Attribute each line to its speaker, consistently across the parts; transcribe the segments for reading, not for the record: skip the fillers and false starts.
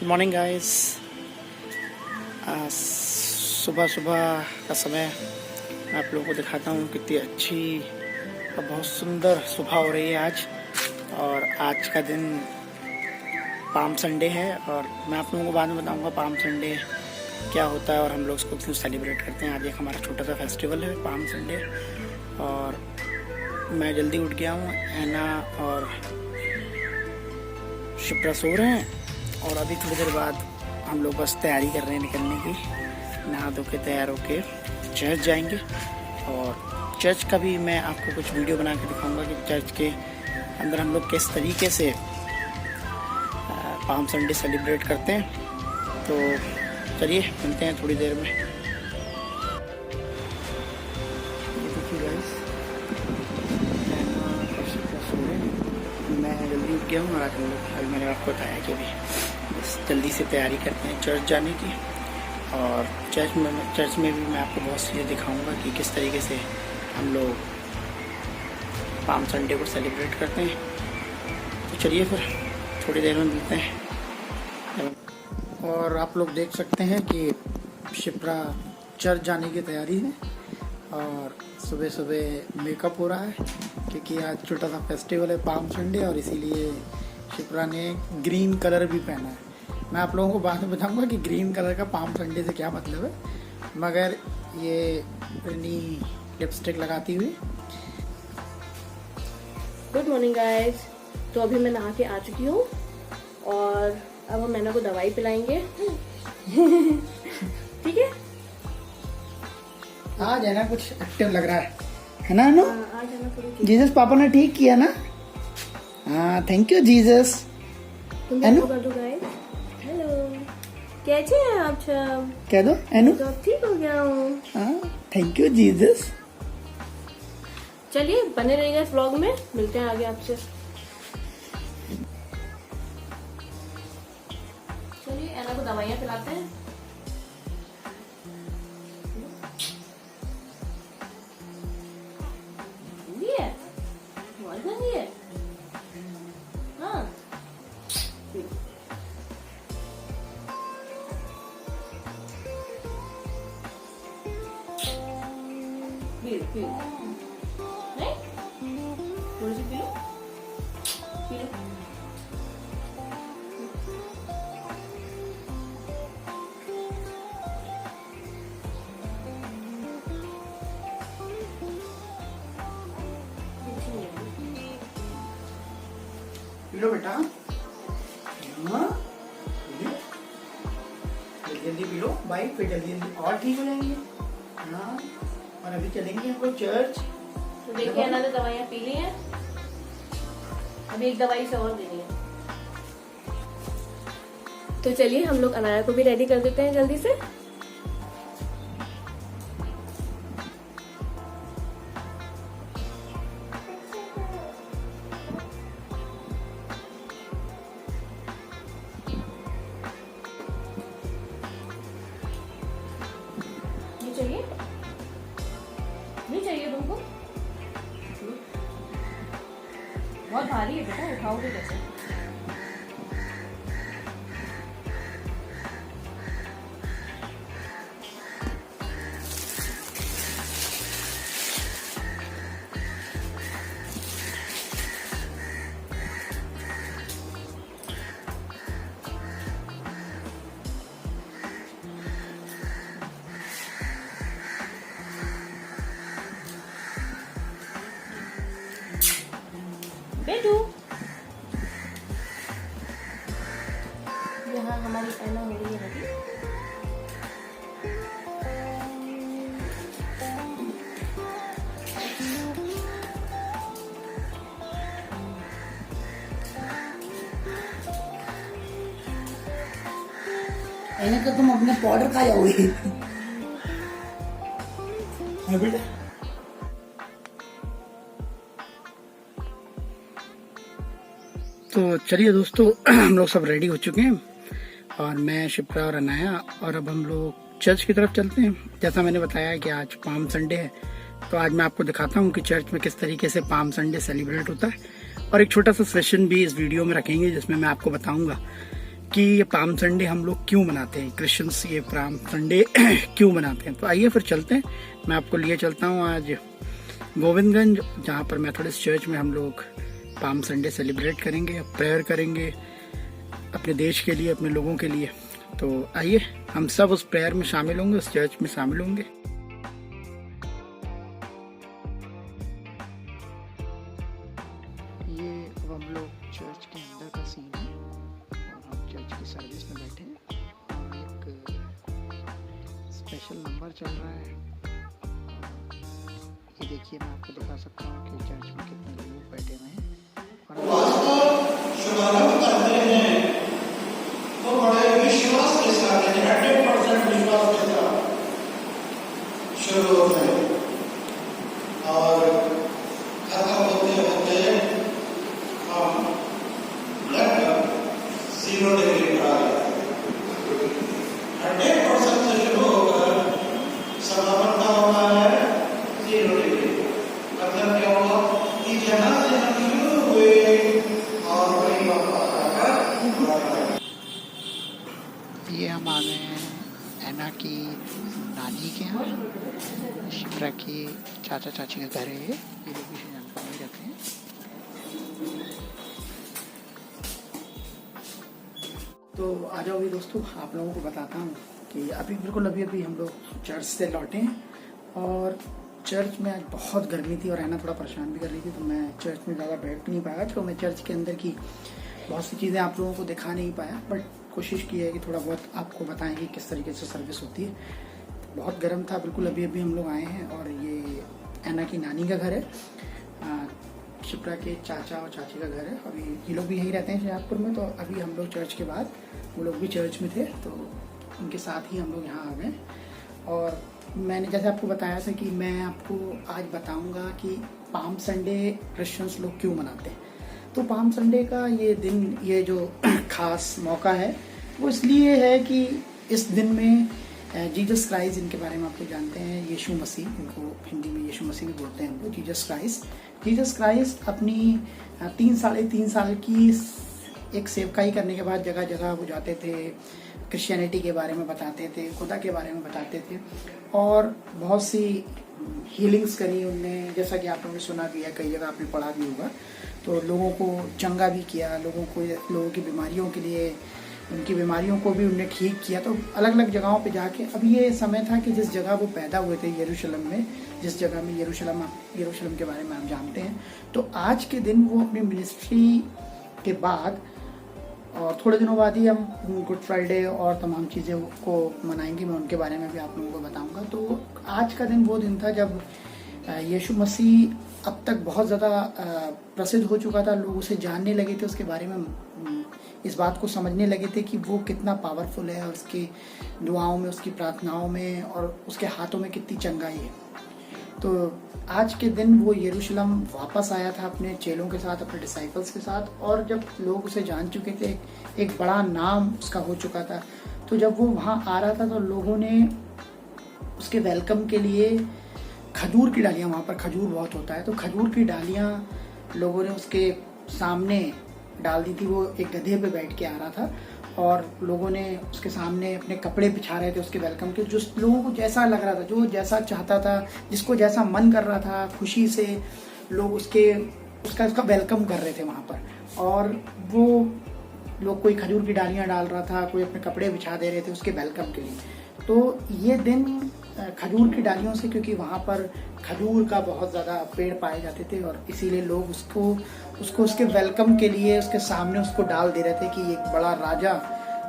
Speaker 1: Good morning guys. सुबह सुबह का समय मैं आप लोगों को दिखाता हूँ कितनी अच्छी और बहुत सुंदर सुबह हो रही है आज। और आज का दिन पाम संडे है और मैं आप लोगों को बाद में बताऊँगा पाम संडे क्या होता है और हम लोग उसको क्यों सेलिब्रेट करते हैं। आज एक हमारा छोटा सा फेस्टिवल है पाम संडे। और मैं जल्दी उठ गया हूँ, ऐना और शिप्रा सो रहे हैं और अभी थोड़ी देर बाद हम लोग बस तैयारी कर रहे हैं निकलने की। नहा धो के तैयार होके चर्च जाएंगे और चर्च का भी मैं आपको कुछ वीडियो बना के दिखाऊंगा कि चर्च के अंदर हम लोग किस तरीके से पाम संडे सेलिब्रेट करते हैं। तो चलिए मिलते हैं थोड़ी देर में। मैं जल्दी उठ गया हूँ और आज हम लोग अभी मैंने आपको बताया कि अभी बस जल्दी से तैयारी करते हैं चर्च जाने की। और चर्च में भी मैं आपको बहुत चीज़ें दिखाऊंगा कि किस तरीके से हम लोग पाम संडे को सेलिब्रेट करते हैं। तो चलिए फिर थोड़ी देर में मिलते हैं। और आप लोग देख सकते हैं कि शिप्रा चर्च जाने की तैयारी है और सुबह सुबह मेकअप हो रहा है क्योंकि आज छोटा सा फेस्टिवल है पाम संडे और इसीलिए शिप्रा ने ग्रीन कलर भी पहना है। मैं आप लोगों को बाद में बताऊंगा कि ग्रीन कलर का पाम संडे से क्या मतलब है, मगर ये अपनी लिपस्टिक लगाती हुई।
Speaker 2: Good morning guys. तो अभी मैं नहा के आ चुकी हूँ और अब हम मैना को दवाई पिलाएंगे। ठीक है,
Speaker 1: आज है ना कुछ एक्टिव लग रहा है ना अनु?
Speaker 2: आज है ना थोड़ी
Speaker 1: जीसस पापा ने ठीक किया ना? हाँ, थैंक यू जीसस।
Speaker 2: तुम
Speaker 1: अनु?
Speaker 2: कर दो गाइस। हेलो, कैसे हैं आप सब?
Speaker 1: कह दो अनु।
Speaker 2: तो अब ठीक हो गया हूँ।
Speaker 1: हाँ, थैंक यू जीसस।
Speaker 2: चलिए बने रहिएगा इस व्लॉग में, मिलते हैं आगे आपसे। चलिए एना को दवाइयाँ पिलाते हैं। हाँ, पी लो नहीं, थोड़ी C P low, P low.
Speaker 1: P low बेटा। हाँ, जल्दी जल्दी पी लो भाई, फिर जल्दी जल्दी और ठीक हो जाएंगे। हाँ, और अभी चलेंगे हम लोग चर्च।
Speaker 2: तो देखिए एना ने दवाइयाँ पी ली हैं, अभी एक दवाई से और देनी है। तो चलिए हम लोग अनाया को भी रेडी कर देते हैं जल्दी से। ये चाहिए, नहीं चाहिए तुमको? बहुत भारी है बेटा, उठाओगे कैसे? बेटू, यहाँ हमारी एना हो रही है रेडी।
Speaker 1: ऐना तो तुम अपने पाउडर खा जाओगे। हाँ बेटा। तो चलिए दोस्तों, हम लोग सब रेडी हो चुके हैं और मैं शिप्रा और अनाया और अब हम लोग चर्च की तरफ चलते हैं। जैसा मैंने बताया कि आज पाम संडे है तो आज मैं आपको दिखाता हूँ कि चर्च में किस तरीके से पाम संडे सेलिब्रेट होता है और एक छोटा सा सेशन भी इस वीडियो में रखेंगे जिसमें मैं आपको बताऊंगा कि ये पाम संडे हम लोग क्यों मनाते हैं, क्रिश्चियंस ये पाम संडे क्यों मनाते हैं। तो आइए फिर चलते हैं, मैं आपको लिए चलता हूँ आज गोविंदगंज, जहाँ पर मेथोडिस्ट चर्च में हम लोग पाम संडे सेलिब्रेट करेंगे, प्रेयर करेंगे अपने देश के लिए, अपने लोगों के लिए। तो आइए हम सब उस प्रेयर में शामिल होंगे, उस चर्च में शामिल होंगे। ये अब हम लोग चर्च के अंदर का सीन है और हम चर्च की सर्विस में बैठे हैं और एक स्पेशल नंबर चल रहा है। ये देखिए, मैं आपको दिखा सकता हूँ कि चर्च में कितने लोग बैठे हुए हैं और शुभारंभ करते हैं तो बड़े विश्वास के साथ 100% विश्वास के साथ शुरू होते हैं और खत्म होते होते हम लगभग 0 डिग्री पर आ जाते हैं। 100% से शुरू होकर समापन का होता है 0 डिग्री। मतलब क्या हुआ कि जहाँ से हम शुरू हुए और वही वापस आकर ये हम आ गए हैं ऐना की नानी के यहाँ। शिप्रा की चाचा चाची का घर है ये लोग भी जानते नहीं रहते हैं। तो आ जाओ भी दोस्तों, आप लोगों को बताता हूँ कि अभी हम लोग चर्च से लौटे हैं और चर्च में आज बहुत गर्मी थी और ऐना थोड़ा परेशान भी कर रही थी, तो मैं चर्च में ज़्यादा बैठ नहीं पाया। तो मैं चर्च के अंदर की बहुत सी चीज़ें आप लोगों को दिखा नहीं पाया, बट कोशिश की है कि थोड़ा बहुत आपको बताएं कि किस तरीके से सर्विस होती है। बहुत गर्म था, बिल्कुल अभी हम लोग आए हैं और ये ऐना की नानी का घर है, शिप्रा के चाचा और चाची का घर है। अभी ये लोग भी यहीं रहते हैं शहजादपुर में। तो अभी हम लोग चर्च के बाद, वो लोग भी चर्च में थे तो उनके साथ ही हम लोग यहाँ आ गए। और मैंने जैसे आपको बताया था कि मैं आपको आज बताऊंगा कि पाम संडे क्रिश्चियंस लोग क्यों मनाते हैं। तो पाम संडे का ये दिन, ये जो खास मौका है वो इसलिए है कि इस दिन में जीसस क्राइस्ट, इनके बारे में आप लोग जानते हैं, यीशु मसीह, इनको हिंदी में यीशु मसीह भी बोलते हैं, वो जीसस क्राइस्ट अपनी 3 साल की एक सेवकाई करने के बाद जगह जगह वो जाते थे, क्रिश्चियनिटी के बारे में बताते थे, खुदा के बारे में बताते थे और बहुत सी हीलिंग्स करी उनने, जैसा कि आप लोगों ने सुना भी है, कई जगह आपने पढ़ा भी होगा। तो लोगों को चंगा भी किया, लोगों की बीमारियों के लिए, उनकी बीमारियों को भी उनने ठीक किया। तो अलग अलग जगहों पे जाके, अब ये समय था कि जिस जगह वो पैदा हुए थे, यरूशलेम में, जिस जगह में यरूशलेम के बारे में आप जानते हैं, तो आज के दिन वो अपनी मिनिस्ट्री के बाद और थोड़े दिनों बाद ही हम गुड फ्राइडे और तमाम चीज़ें को मनाएंगे। मैं उनके बारे में भी आप लोगों को बताऊंगा। तो आज का दिन वो दिन था जब यीशु मसीह अब तक बहुत ज़्यादा प्रसिद्ध हो चुका था, लोग उसे जानने लगे थे, उसके बारे में इस बात को समझने लगे थे कि वो कितना पावरफुल है और उसकी दुआओं में, उसकी प्रार्थनाओं में और उसके हाथों में कितनी चंगाई है। तो आज के दिन वो यरूशलेम वापस आया था अपने चेलों के साथ, अपने डिसाइपल्स के साथ, और जब लोग उसे जान चुके थे, एक बड़ा नाम उसका हो चुका था, तो जब वो वहाँ आ रहा था तो लोगों ने उसके वेलकम के लिए खजूर की डालियाँ, वहाँ पर खजूर बहुत होता है, तो खजूर की डालियाँ लोगों ने उसके सामने डाल दी थी। वो एक गधे पे बैठ के आ रहा था और लोगों ने उसके सामने अपने कपड़े बिछा रहे थे उसके वेलकम के, जो लोगों को जैसा लग रहा था, जो जैसा चाहता था, जिसको जैसा मन कर रहा था, खुशी से लोग उसका वेलकम कर रहे थे वहाँ पर। और वो लोग, कोई खजूर की डालियाँ डाल रहा था, कोई अपने कपड़े बिछा दे रहे थे उसके वेलकम के लिए। तो ये दिन खजूर की डालियों से, क्योंकि वहाँ पर खजूर का बहुत ज़्यादा पेड़ पाए जाते थे और इसीलिए लोग उसको उसके वेलकम के लिए उसके सामने उसको डाल दे रहे थे कि एक बड़ा राजा,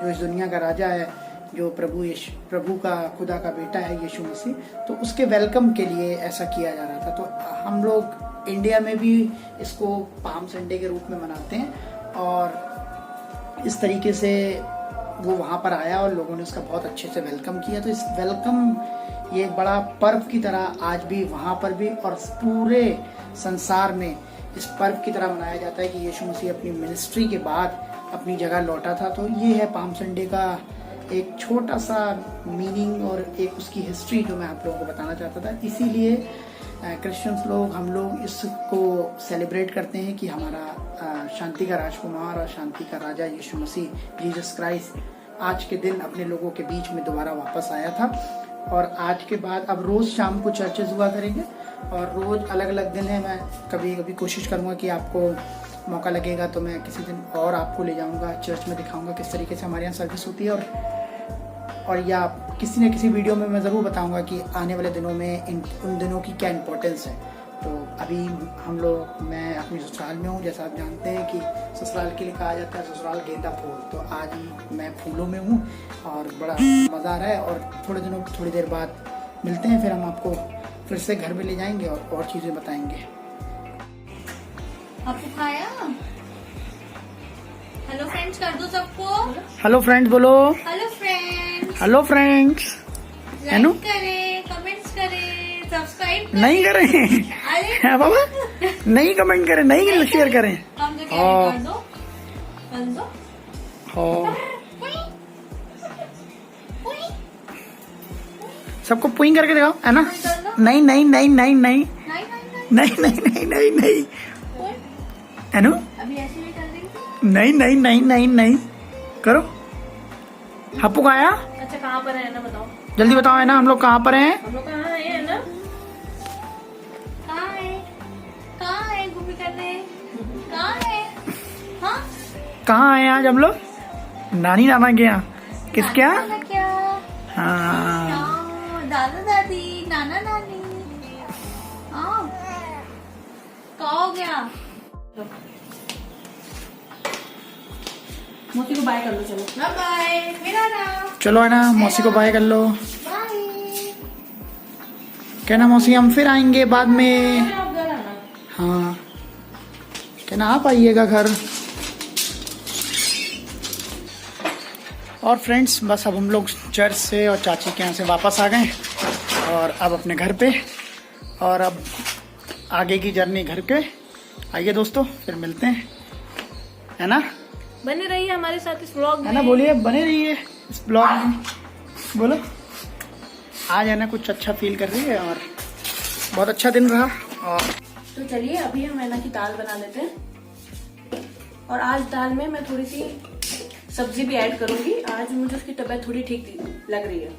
Speaker 1: जो इस दुनिया का राजा है, जो प्रभु का, खुदा का बेटा है यीशु मसीह, तो उसके वेलकम के लिए ऐसा किया जा रहा था। तो हम लोग इंडिया में भी इसको पाम संडे के रूप में मनाते हैं और इस तरीके से वो वहाँ पर आया और लोगों ने उसका बहुत अच्छे से वेलकम किया। तो इस वेलकम, ये एक बड़ा पर्व की तरह आज भी वहाँ पर भी और पूरे संसार में इस पर्व की तरह मनाया जाता है कि यीशु मसीह अपनी मिनिस्ट्री के बाद अपनी जगह लौटा था। तो ये है पाम संडे का एक छोटा सा मीनिंग और एक उसकी हिस्ट्री जो मैं आप लोगों को बताना चाहता था। इसीलिए क्रिश्चियंस लोग, हम लोग इसको सेलिब्रेट करते हैं कि हमारा शांति का राजकुमार और शांति का राजा यीशु मसीह जीसस क्राइस्ट आज के दिन अपने लोगों के बीच में दोबारा वापस आया था। और आज के बाद अब रोज शाम को चर्चेज हुआ करेंगे और रोज अलग अलग दिन है। मैं कभी कभी कोशिश करूंगा कि आपको मौका लगेगा तो मैं किसी दिन और आपको ले जाऊंगा चर्च में, दिखाऊंगा किस तरीके से हमारे यहाँ सर्विस होती है। और या किसी न किसी वीडियो में मैं ज़रूर बताऊंगा कि आने वाले दिनों में उन दिनों की क्या इम्पोर्टेंस है। तो अभी मैं अपनी ससुराल में हूँ। जैसा आप जानते हैं कि ससुराल के लिए कहा जाता है ससुराल गेंदा फूल, तो आज मैं फूलों में हूँ और बड़ा मज़ा आ रहा है। और थोड़ी देर बाद मिलते हैं, फिर हम आपको फिर से घर में ले जाएंगे और चीज़ें बताएंगे।
Speaker 3: आपको खाया? हेलो फ्रेंड्स कर दो सबको।
Speaker 1: हेलो फ्रेंड्स बोलो।
Speaker 3: Hello friends.
Speaker 1: Hello friends.
Speaker 3: Like करें, कमेंट्स करें, सब्सक्राइब
Speaker 1: नहीं करें।
Speaker 3: अरे
Speaker 1: बाबा नहीं कमेंट करें, नहीं शेयर करें।
Speaker 3: हम तो क्या कर दो, कर दो।
Speaker 1: हो सबको पुइंग करके दिखाओ, है ना? नहीं नहीं नहीं नहीं नहीं नहीं नहीं नहीं नहीं नहीं, है ना?
Speaker 3: अभी ऐसे भी कर देंगे।
Speaker 1: नहीं नहीं नहीं नहीं नहीं करो। हप्पू कहाँ आया?
Speaker 2: अच्छा कहाँ पर है ना बताओ,
Speaker 1: जल्दी बताओ, है ना? हम लोग कहाँ पर हैं?
Speaker 2: हम लोग कहाँ है ना?
Speaker 3: कहाँ है घूमी करने? कहाँ है? हाँ
Speaker 1: कहाँ आए आज हम लोग? नानी नाना के यहाँ। किसके यहाँ?
Speaker 3: नाना क्या?
Speaker 1: हाँ
Speaker 3: दादा दादी, नाना नानी। हाँ क्या हो गया?
Speaker 2: मोती को बाय कर लो, चलो
Speaker 3: बाय बाय मेरा नाम।
Speaker 1: चलो, है ना? मौसी को बाय कर लो।
Speaker 3: बाय।
Speaker 1: कहना मौसी हम फिर आएंगे बाद में।
Speaker 2: आप घर आना।
Speaker 1: हाँ कहना आप आइएगा घर। और फ्रेंड्स बस अब हम लोग चर्च से और चाची के यहाँ से वापस आ गए और अब अपने घर पे, और अब आगे की जर्नी घर के। आइए दोस्तों फिर मिलते हैं, है ना?
Speaker 2: बने रहिए हमारे साथ इस व्लॉग में,
Speaker 1: है ना? बोलिए, बने रहिए इस ब्लॉग में। बोलो। आज है ना कुछ अच्छा फील कर रही है और बहुत अच्छा दिन रहा। और
Speaker 2: तो चलिए अभी हम मैना की दाल बना लेते हैं। और आज दाल में मैं थोड़ी सी सब्जी भी ऐड करूंगी। आज मुझे उसकी तबीयत थोड़ी ठीक लग रही है।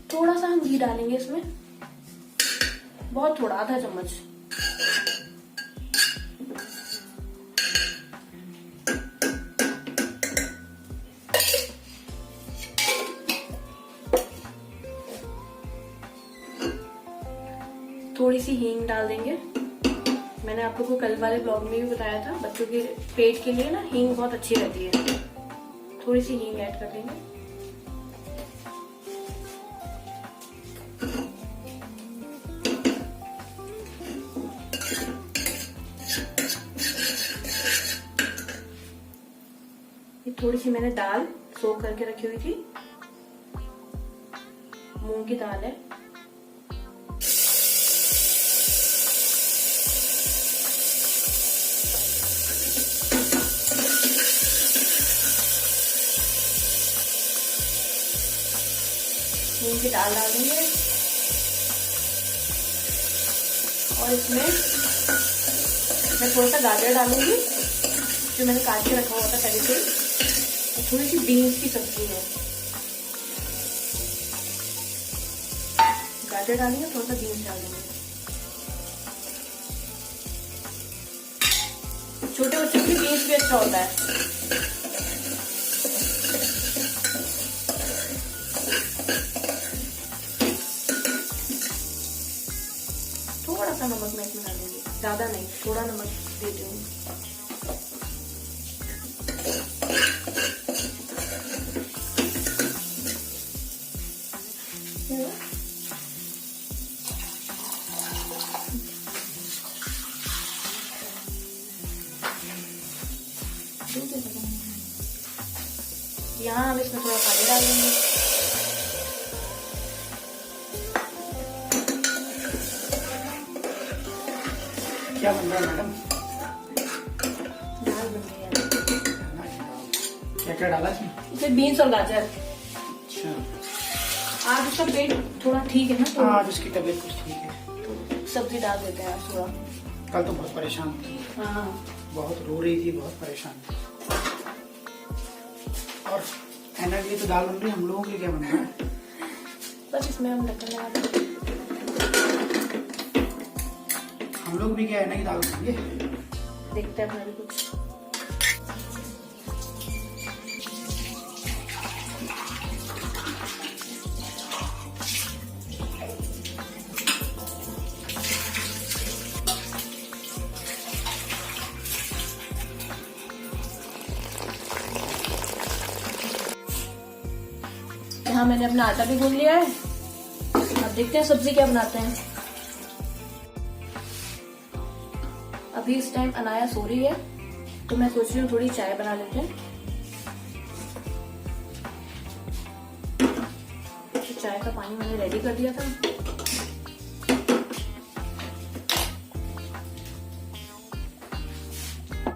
Speaker 2: थोड़ा सा हम घी डालेंगे इसमें, बहुत थोड़ा, आधा चम्मच। थोड़ी सी हींग डाल देंगे। मैंने आप लोगों को कल वाले ब्लॉग में भी बताया था, बच्चों के पेट के लिए ना हींग बहुत अच्छी रहती है। थोड़ी सी हींग ऐड कर देंगे। ये थोड़ी सी मैंने दाल सोक करके रखी हुई थी, मूंग की दाल है। मूंग की दाल डाल देंगे और इसमें मैं थोड़ा सा गाजर डालूंगी जो मैंने काट के रखा हुआ था पहले से। और थोड़ी सी बीन्स की सब्जी है, गाजर डालेंगे, थोड़ा सा बीन्स डाल देंगे। छोटे बच्चों के बीन्स भी अच्छा होता है। थोड़ा सा नमक मैं इसमें डालूंगी, ज्यादा नहीं, थोड़ा नमक देती हूँ। यहाँ हम इसमें थोड़ा पानी डाल देंगे।
Speaker 1: क्या बन रहा है मैडम?
Speaker 2: दाल बन गई है।
Speaker 1: क्या क्या डाला इसमें?
Speaker 2: इसमें बीन्स और गाजर। आज उसका पेट थोड़ा ठीक है ना, तो
Speaker 1: आज उसकी तबीयत कुछ ठीक है।
Speaker 2: सब्जी डाल देते हैं आज थोड़ा।
Speaker 1: कल तो बहुत परेशान थी,
Speaker 2: हाँ
Speaker 1: बहुत रो रही थी, बहुत परेशान थी। और एना के लिए तो दाल बन रही है, हम लोगों के लिए क्या बन रहा है?
Speaker 2: बस इसमें हम ढक्कन लगा देंगे।
Speaker 1: हम लोग भी क्या एना की दाल खाएंगे।
Speaker 2: देखते हैं अपना भी कुछ। यहाँ मैंने अपना आटा भी गूंद लिया है। अब देखते हैं सब्जी क्या बनाते हैं। अभी इस टाइम अनाया सो रही है, तो मैं सोच रही हूँ थोड़ी चाय बना लेते हैं। तो चाय का पानी मैंने रेडी कर दिया था।